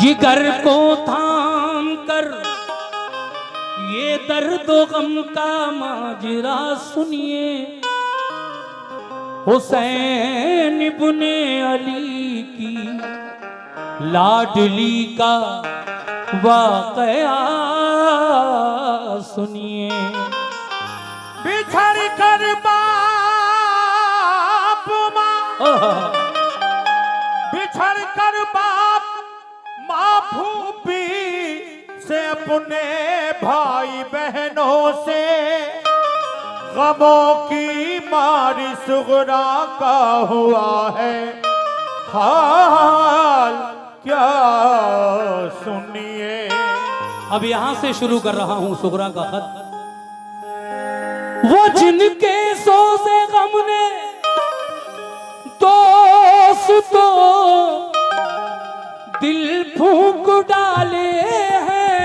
जिगर को थाम कर ये दर्द गम का माजरा सुनिए, हुसैन इब्ने अली की लाडली का वाकया सुनिए। बिछड़ कर बाप माँ, बिछड़ कर बाप माँ फूफी से, अपने भाई बहनों से, गमों की मारी सुगरा का हुआ है हाल क्या सुनिए। अब यहां से शुरू कर रहा हूं सुगरा का खत। वो जिनके सोज़े गम ने दोस्तों दिल फूंक डाले हैं।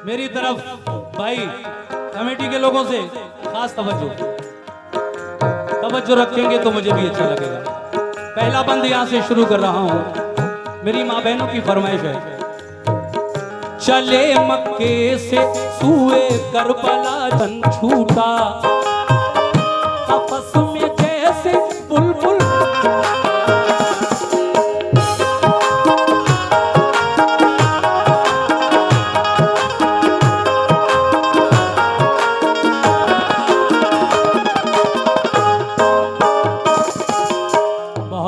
मेरी तरफ भाई कमेटी के लोगों से खास तवज्जो रखेंगे तो मुझे भी अच्छा लगेगा। पहला बंद यहां से शुरू कर रहा हूं, मेरी माँ बहनों की फरमाइश है। चले मक्के से सूए करबला जन छूटा, आपस में जैसे बुलबुल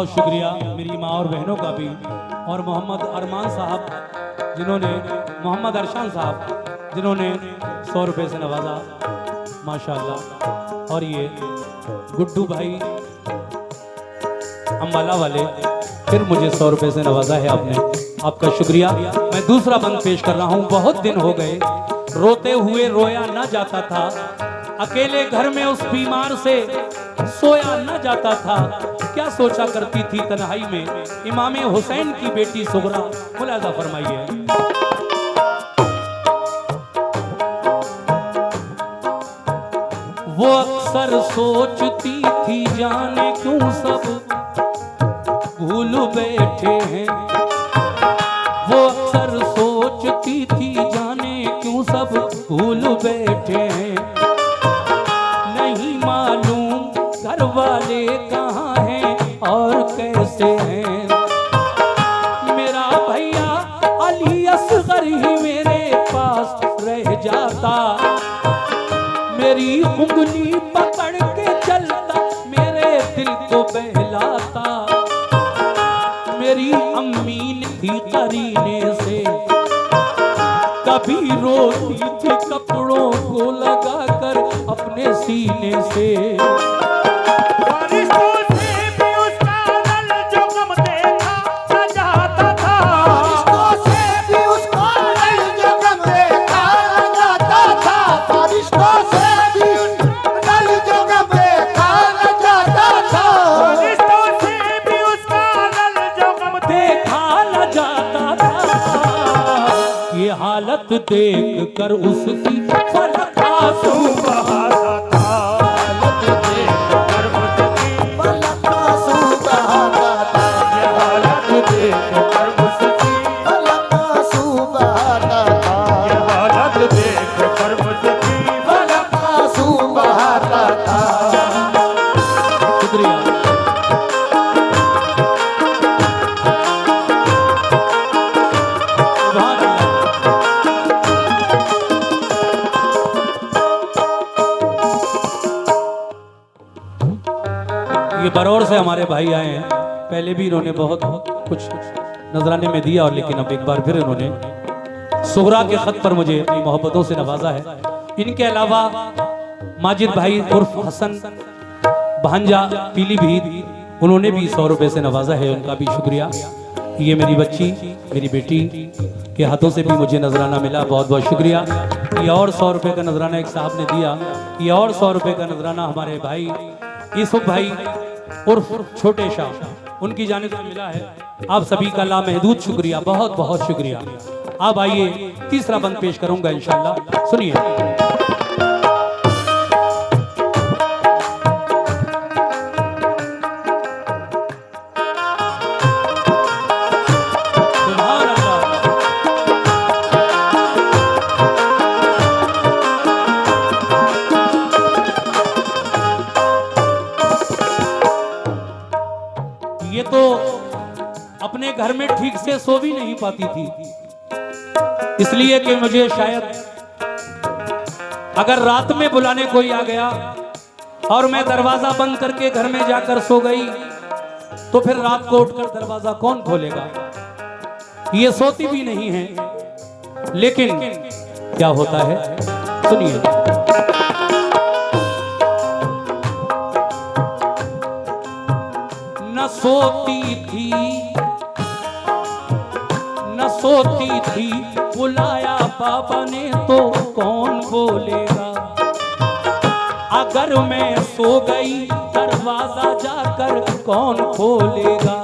शुक्रिया मेरी माँ और बहनों का भी, और मोहम्मद अरमान साहब जिन्होंने, मोहम्मद अरशान साहब जिन्होंने 100 रुपये से नवाजा, माशाल्लाह। और ये गुड्डू भाई अम्बाला वाले फिर मुझे 100 रुपये से नवाजा है आपने, आपका शुक्रिया। मैं दूसरा बंद पेश कर रहा हूँ। बहुत दिन हो गए रोते हुए रोया न जाता था, अकेले घर में उस बीमार से सोया न जाता था, क्या सोचा करती थी तन्हाई में इमाम हुसैन की बेटी सुगरा। मुलाजा फरमाइए। वो अक्सर सोचती थी जाने क्यों सब भूल बैठे हैं, वो अक्सर सोचती थी जाने क्यों सब भूल बैठे हैं। नहीं मालूम घर वाले कहाँ हैं और कैसे हैं। मेरा भैया अली असगर ही मेरे पास रह जाता, मेरी उंगली पकड़ के चलता, मेरे दिल को बहलाता। मेरी अम्मी थी करीने से, कभी रोती थी कपड़ों को लगाकर अपने सीने से। हालत देख कर उसकी पलक आंसू बहाता था, हालत देख कर उसकी पलक आंसू बहाता था, हालत देख कर उसकी पलक आंसू बहाता था, हालत देख कर उसकी पलक आंसू बहाता था। शुक्रिया। ये बरौर से हमारे भाई आए हैं, पहले भी इन्होंने बहुत कुछ नजराने में दिया, और लेकिन अब एक बार फिर इन्होंने सुगरा के खत पर मुझे अपनी मोहब्बतों से नवाजा है। इनके अलावा माजिद भाई उर्फ हसन भांजा पीलीभीत, उन्होंने भी 100 रुपये से नवाजा है, उनका भी शुक्रिया। ये मेरी बच्ची, मेरी बेटी के हाथों से भी मुझे नजराना मिला, बहुत बहुत शुक्रिया। ये और 100 रुपये का नजराना एक साहब ने दिया, ये और 100 रुपये का नजराना हमारे भाई यूसुफ भाई उर्फ छोटे शाह, उनकी जानिब से मिला है। आप सभी का लामहदूद शुक्रिया, बहुत बहुत शुक्रिया। अब आइए तीसरा बंद पेश करूंगा इंशाल्लाह, सुनिए। ये तो अपने घर में ठीक से सो भी नहीं पाती थी, इसलिए कि मुझे शायद अगर रात में बुलाने कोई आ गया और मैं दरवाजा बंद करके घर में जाकर सो गई तो फिर रात को उठकर दरवाजा कौन खोलेगा। ये सोती भी नहीं है। लेकिन क्या होता है सुनिए। न सोती थी बुलाया पापा ने तो कौन बोलेगा। अगर मैं सो गई दरवाजा जाकर कौन खोलेगा।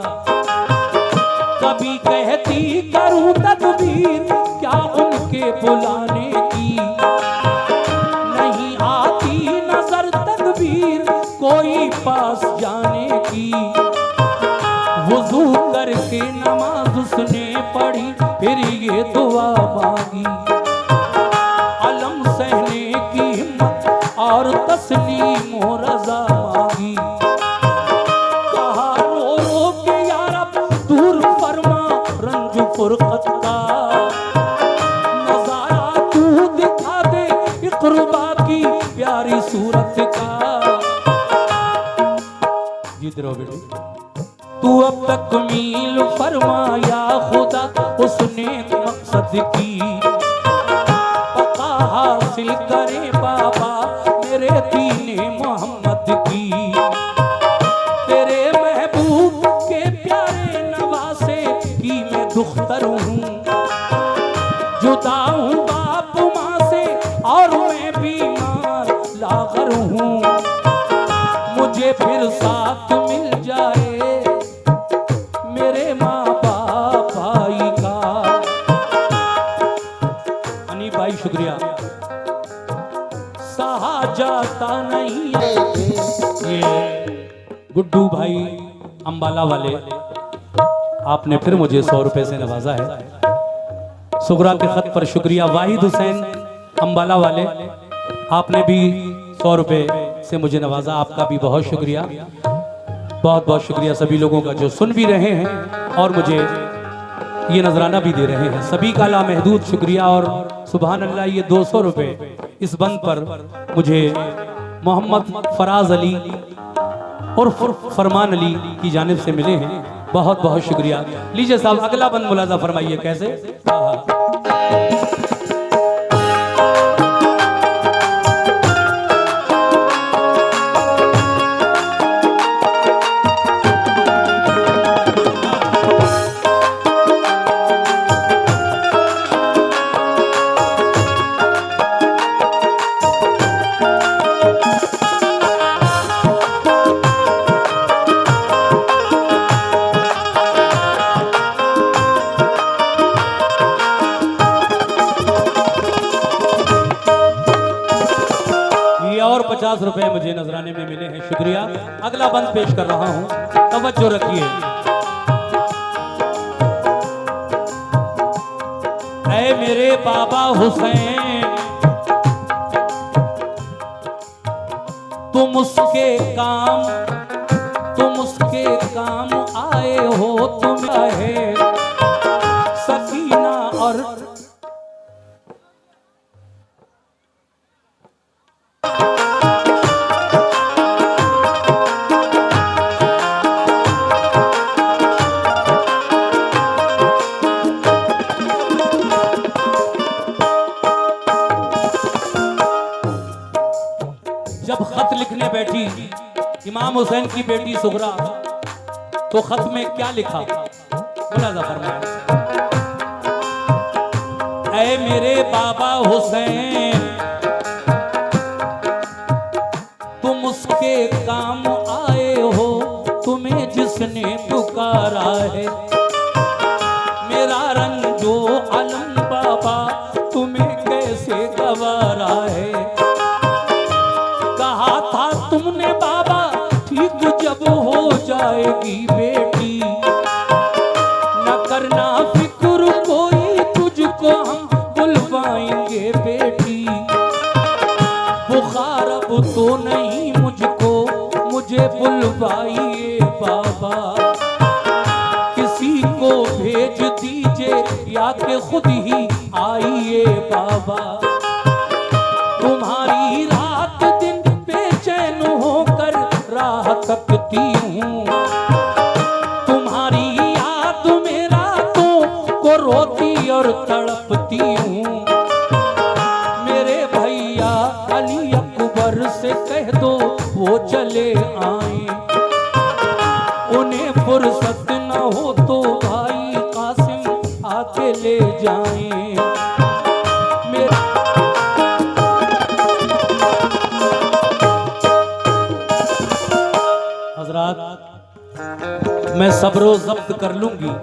कभी कहती करूं तदबीर क्या उनके बुलाने की, नहीं आती नजर तदबीर कोई पास जाने की। वुजू करके नमाज उसने पढ़ी फिर ये दुआ मांगी। अलम सहने की हिम्मत और तस्लीम और रज़ा मांगी। कहा रो रो के या रब दूर फरमा रंज फुरकत का। नजारा तू दिखा दे इक़्रुबा की प्यारी सूरत का। जीत रहो बेटे। तू अब तक मील फरमाया खुदा उसने मकसद की। पता हासिल करे बाबा मेरे दीने मोहम्मद की। तेरे महबूब के प्यारे नवासे की मैं दुख्तर हूँ। जुदा हूँ बाप माँ से और मैं बीमार लागर हूँ। मुझे फिर साथ मिल जाए मेरे माँ बाप भाई का। अनी भाई शुक्रिया। सहा जाता नहीं ये गुड्डू भाई अंबाला वाले, आपने फिर मुझे 100 रुपए से नवाजा है। सुगरा के खत पर शुक्रिया। वाहिद हुसैन अंबाला वाले, आपने भी 100 रुपए से मुझे नवाजा, आपका भी बहुत शुक्रिया। बहुत बहुत शुक्रिया सभी लोगों का जो सुन भी रहे हैं और मुझे ये नजराना भी दे रहे हैं। सभी का लामहदूद शुक्रिया। और सुभान अल्लाह, ये 200 रुपए इस बंद पर मुझे मोहम्मद फराज अली और फरमान अली की जानिब से मिले हैं। बहुत बहुत शुक्रिया। लीजिए साहब अगला बंद मुलाजा फरमाइए कैसे। और 50 रुपए मुझे नजराने में मिले हैं, शुक्रिया। अगला बंद पेश कर रहा हूं, तवज्जो रखिए। ऐ मेरे बाबा हुसैन तुम उसके काम आए हो। तुम है सकीना और जब खत लिखने बैठी इमाम हुसैन की बेटी सुगरा, तो खत में क्या लिखा मुलाजा फरमाया। ऐ मेरे बाबा हुसैन तुम उसके काम आए हो, तुम्हें जिसने पुकारा है। मेरा रंजो अलम बाबा तुम्हें कैसे गवारा है। कहा था तुमने बाबा ठीक जब हो जाएगी बेटी, न करना फिक्र कोई तुझको हम बुलवाएंगे बेटी। बुखार अब तो नहीं मुझको, मुझे बुलवाइए बाबा। क्या कि खुद ही आइए बाबा। तुम्हारी रात दिन बेचैन होकर राह तकती हूँ, तुम्हारी याद में रातों को रोती और तड़पती हूँ। मेरे भैया अली अकबर से कह दो वो चले आए, उन्हें फुर्सत न हो तो भाई कासिम आके ले जाएं। हजरात, मैं सब्रो जब्त कर लूंगी।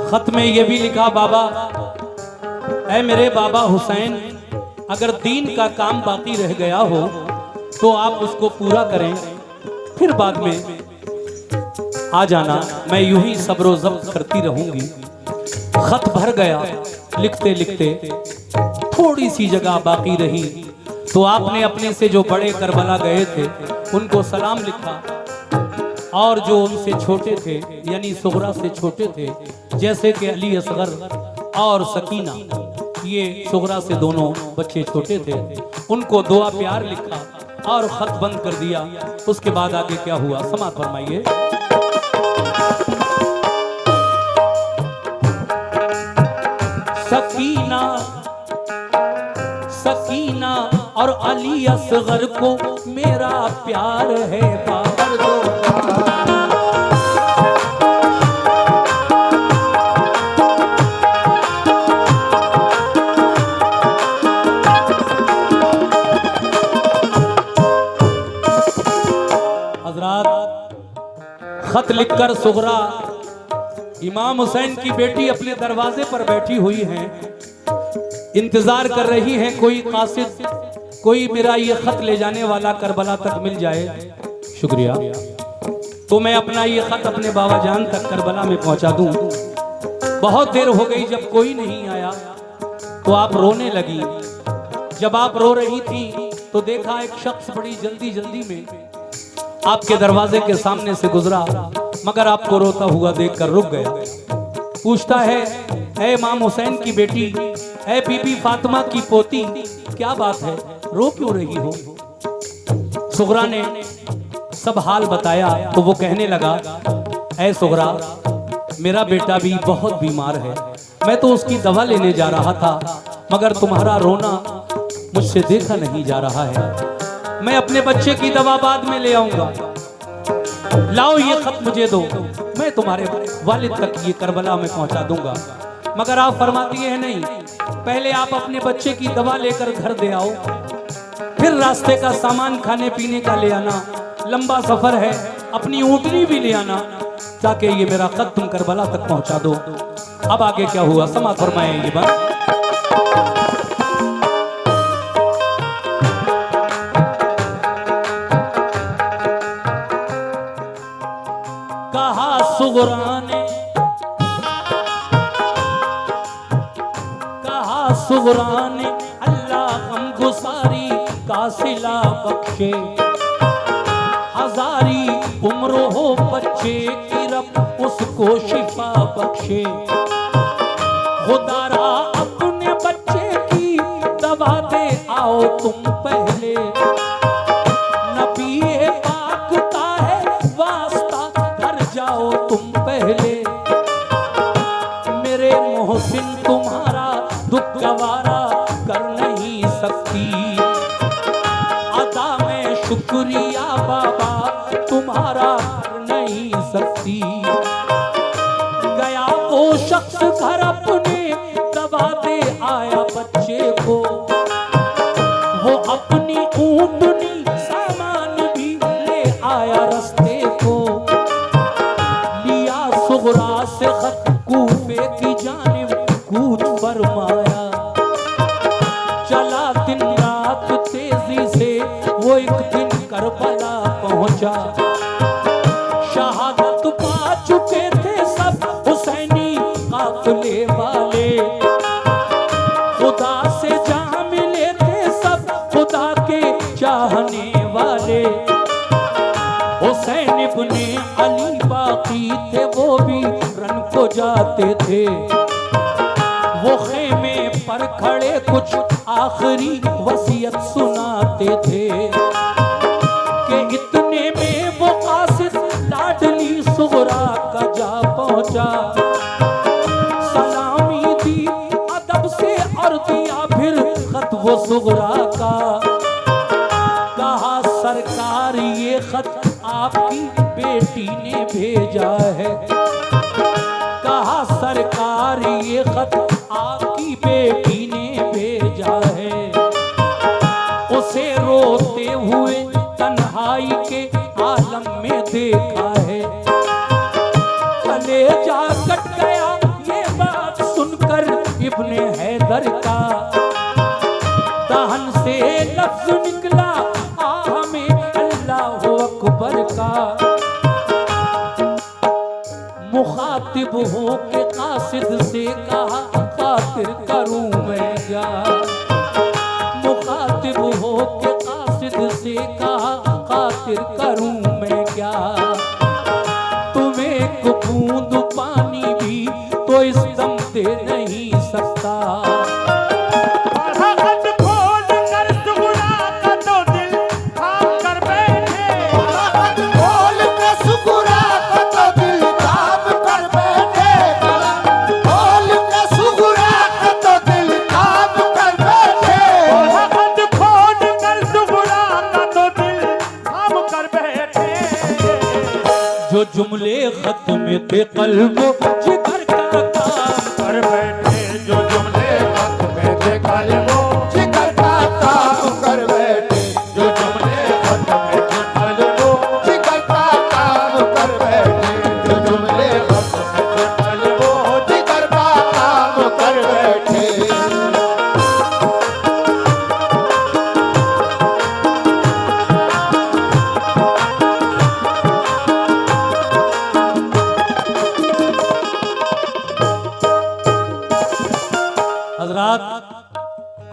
खत में ये भी लिखा, बाबा ऐ मेरे बाबा हुसैन, अगर दीन का काम बाकी रह गया हो तो आप उसको पूरा करें, फिर बाद में आ जाना, मैं यूं ही सब्रो जब्त करती रहूंगी। खत भर गया, लिखते लिखते थोड़ी सी जगह बाकी रही तो आपने अपने से जो बड़े करबला गए थे उनको सलाम लिखा, और जो उनसे छोटे थे यानी सुगरा से छोटे थे जैसे कि अली असगर और सकीना, ये सुगरा से दोनों बच्चे छोटे थे, उनको दुआ प्यार लिखा और खत बंद कर दिया। उसके बाद आगे क्या हुआ समाअत फरमाइए। सकीना सकीना और अली असगर को मेरा प्यार है बाबर दो। खत लिखकर सुगरा इमाम हुसैन की बेटी अपने दरवाजे पर बैठी हुई हैं, इंतजार कर रही है कोई कासिद, कोई मेरा ये खत ले जाने वाला करबला तक मिल जाए। शुक्रिया। तो मैं अपना ये खत अपने बाबा जान तक करबला में पहुंचा दूं। बहुत देर हो गई, जब कोई नहीं आया तो आप रोने लगी। जब आप रो रही थी तो देखा एक शख्स बड़ी जल्दी जल्दी में आपके दरवाजे के सामने से गुजरा, मगर आपको रोता हुआ देखकर रुक गया। पूछता है, ऐ इमाम हुसैन की बेटी, ऐ बीबी फातिमा की पोती, क्या बात है, रो क्यों रही हो? सुगरा ने सब हाल बताया तो वो कहने लगा, ऐ सुगरा, मेरा बेटा भी बहुत बीमार है, मैं तो उसकी दवा लेने जा रहा था, मगर तुम्हारा रोना मुझसे देखा नहीं जा रहा है। मैं अपने बच्चे की दवा बाद में ले आऊंगा, लाओ ये खत मुझे दो, मैं तुम्हारे वालिद तक ये करबला में पहुंचा दूंगा। मगर आप फरमाती हैं नहीं, पहले आप अपने बच्चे की दवा लेकर घर दे आओ, फिर रास्ते का सामान खाने पीने का ले आना, लंबा सफर है, अपनी ऊँटनी भी ले आना, ताकि ये मेरा खत तुम करबला तक पहुंचा दो। अब आगे क्या हुआ समाअत फरमाएं ये बात। सुगरा ने अल्लाह हम गुसारी का सिला बख्शे, हजारी उम्र हो बच्चे की रब उसको शिफा बख्शे। खुदारा अपने बच्चे की दवा दे आओ तुम पहले, नबी पाक का है वास्ता, घर जाओ तुम पहले। मेरे मोहसिन तुम्हारा दुख गवारा कर नहीं सकती, अदा में शुक्रिया बाबा तुम्हारा कर नहीं सकती। गया वो शख्स घर अपने दबा दे आया बच्चे को, वो अपनी ऊँटनी सामान भी ले आया रास्ते को। लिया सुगरा से खत कूफे की जानिब कूच फरमाया, चला दिन रात तेजी से वो एक दिन करबला पहुंचा। शहादत पा चुके थे सब हुसैनी काफिले वाले, खुदा से जहां मिले थे सब खुदा के चाहने वाले। हुसैन इब्ने अली बाकी थे वो भी रन को जाते थे, वो खेमे पर खड़े कुछ आखिरी वसीयत सुनाते थे कि इतने में वो कासिद लाडली सुगरा का जा पहुंचा। सलामी दी अदब से और दिया फिर खत वो सुगरा का। कहा सरकार ये खत आपकी बेटी ने भेजा है। कहा सरकार ये खत आपकी बेटी ने भेजा है। उसे रोते हुए तन्हाई के आलम में देखा है। कलेजा कट गया ये बात सुनकर इब्ने हैदर का। दहन से लफ्ज निकला आह में अल्लाह अकबर का। मुखातिब हो के कासिद से कहा खातिर करूं मैं क्या। मुखातिब हो के कासिद से कहा खातिर करूं मैं क्या। तुम्हें एक बूंद पानी भी तो इस दम दे नहीं सकता। जो जुमले खत में थे कल्ब जिगर का काम कर बैठे। जो जुमले खत में थे कल्ब जिगर का काम कर बैठे। जो जुमले खत में थे कल्ब जिगर का काम कर बैठे। जो जुमले खत में थे कल्ब जिगर का काम कर बैठे।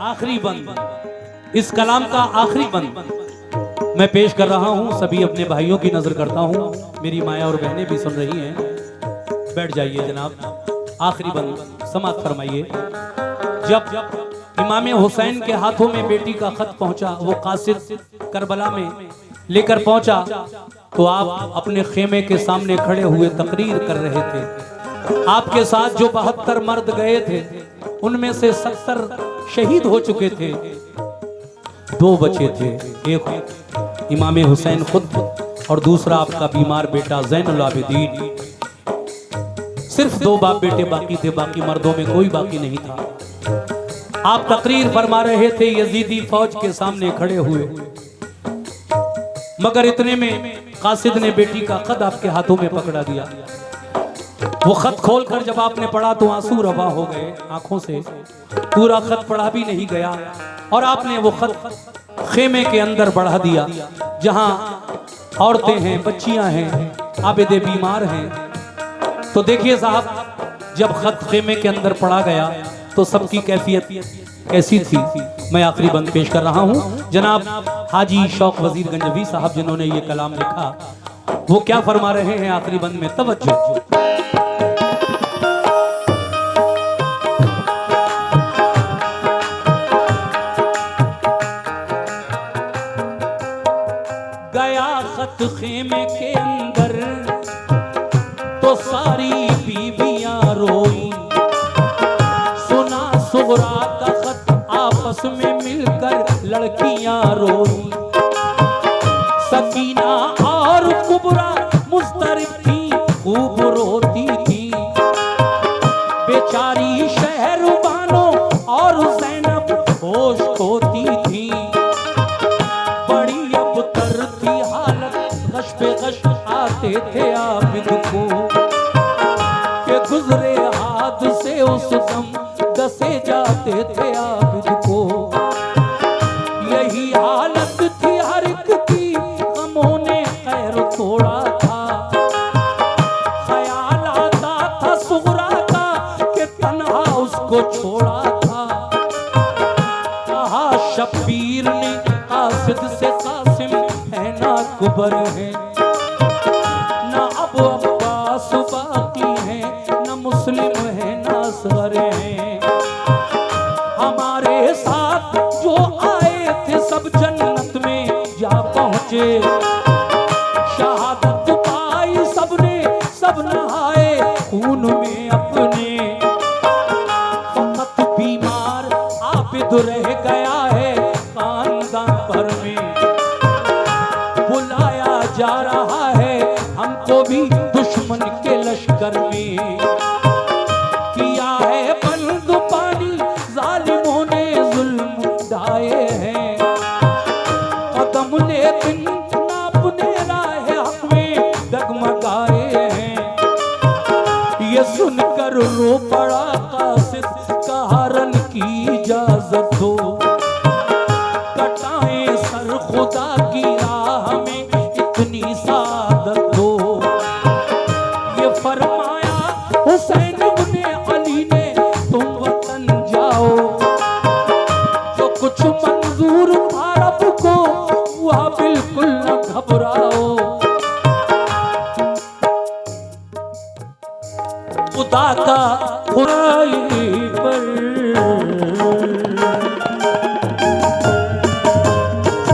आखिरी बंद, इस कलाम का आखिरी बंद मैं पेश कर रहा हूं। सभी अपने भाइयों की नजर करता हूं। मेरी माया और बहनें भी सुन रही हैं। बैठ जाइए जनाब। आखिरी बंद समाअत फरमाइए। जब इमाम हुसैन के हाथों में बेटी का खत पहुंचा, वो कासिद करबला में लेकर पहुंचा, तो आप अपने खेमे के सामने खड़े हुए तकरीर कर रहे थे। आपके साथ जो 72 मर्द गए थे उनमें से 70 शहीद हो चुके थे। 2 बचे थे, एक इमाम हुसैन खुद और दूसरा आपका बीमार बेटा ज़ैनुल आबिदीन। सिर्फ 2 बाप बेटे बाकी थे, बाकी मर्दों में कोई बाकी नहीं था। आप तकरीर फरमा रहे थे यजीदी फौज के सामने खड़े हुए, मगर इतने में कासिद ने बेटी का खत आपके हाथों में पकड़ा दिया। वो खत खोलकर जब आपने पढ़ा तो आंसू रवा हो गए आंखों से। पूरा खत पढ़ा भी नहीं गया और आपने वो खत खेमे के अंदर बढ़ा दिया, जहां औरतें हैं, बच्चियां हैं, आबिदे बीमार हैं। तो देखिए साहब, जब खत खेमे के अंदर पढ़ा गया तो सबकी कैफियत कैसी थी। मैं आखिरी बंद पेश कर रहा हूं। जनाब हाजी शौक वजीर गंजवी साहब जिन्होंने ये कलाम लिखा, वो क्या फरमा रहे हैं आखिरी बंद में, तवज्जो। गया खत खेमे के अंदर तो सारी बीवियां रोई। सुना सुगरा का खत आपस में मिलकर लड़कियां रोई। सकीना और कुबरा मुस्तरिब थी, खूब रोती थी। बेचारी शहरबानो और ज़ैनब होश खोती थी। बड़ी अबतर थी हालत, गश पे गश आते थे आबिद को, के गुजरे हाथ से उस दम दसे जाते थे आबिद को। यही हालत थी हर एक की, गमों ने खैर तोड़ा था। ख्याल आता था सुगरा का कि तन्हा उसको छोड़ा था। कहा शब्बीर ने कासिद से, कासिम है ना कुबर है, ना अब अब्बास बाकी है, ना मुस्लिम है ना असगर है। पहुंचे। शहादत पाई सबने, सब नहाए खून में अपने। फकत बीमार आबिद रह गया है खानदान भर में। बुलाया जा रहा है हमको भी दुश्मन के लश्कर में। किया है बंद पानी जालिमों ने जुल्म ढाए हैं। कदम ने बिन नापने राह हक में डगमगाए हैं। ये सुनकर रो पड़ा कासिद, कहा रन की इजाजत दो। कटाएं सर खुदा की राह में इतनी सादत दो। ये फरमाया हुसैन इब्ने अली ने तुम वतन जाओ। जो कुछ मंजूर था रब को वह बिल्कुल न घबराओ। खुदा का खुदाई पर